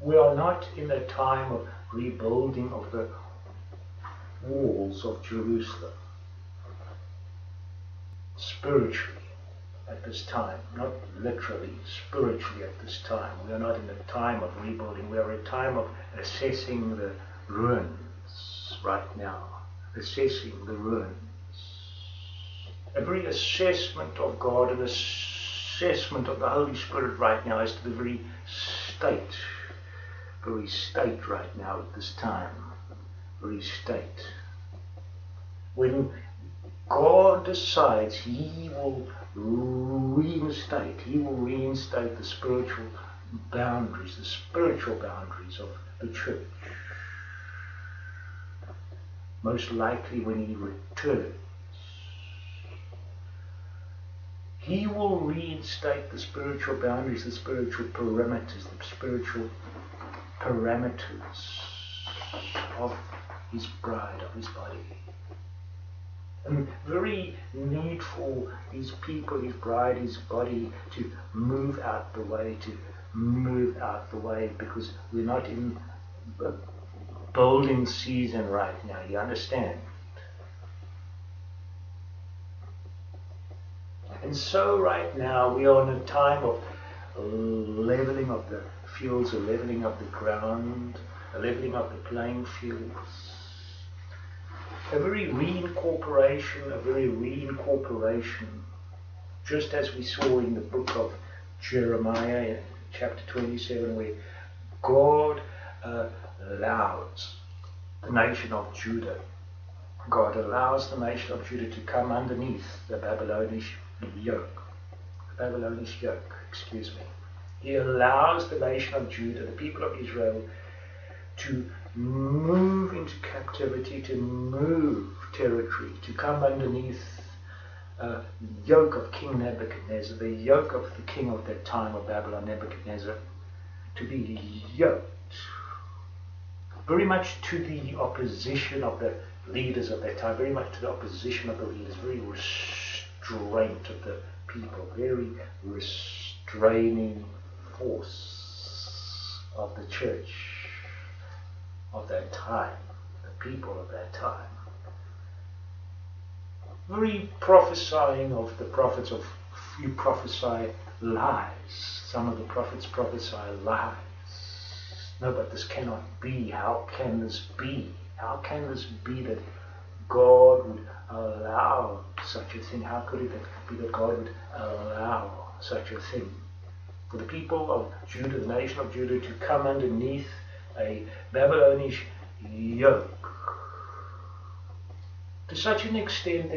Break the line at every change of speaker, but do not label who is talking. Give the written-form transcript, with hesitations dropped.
We are not in a time of rebuilding of the walls of Jerusalem spiritually at this time, not literally, spiritually at this time. We are not in a time of rebuilding. We are in a time of assessing the ruins right now, assessing the ruins. Every assessment of God and assessment of the Holy Spirit right now is to the very state right now at this time, very state. When God decides He will reinstate the spiritual boundaries of the church. Most likely when He returns, He will reinstate the spiritual boundaries, the spiritual parameters of His bride, of His body. And very needful His people, His bride, His body to move out the way, because we're not in a building season right now, you understand? And so right now we are in a time of leveling of the fields, a leveling of the ground, a leveling of the playing fields. A very reincorporation, just as we saw in the book of Jeremiah, chapter 27, where God allows the nation of Judah, to come underneath the Babylonian yoke. He allows the nation of Judah, the people of Israel, to move into captivity, to move territory, to come underneath the yoke of King Nebuchadnezzar, the yoke of the king of that time of Babylon, Nebuchadnezzar, to be yoked very much to the opposition of the leaders of that time, very restraint of the people, very restraining force of the church of that time, the people of that time. Very prophesying of the prophets of, you prophesy lies. Some of the prophets prophesy lies. No, but this cannot be. How can this be? How can this be that God would allow such a thing? How could it be that God would allow such a thing? For the people of Judah, the nation of Judah, to come underneath a Babylonian yoke to such an extent that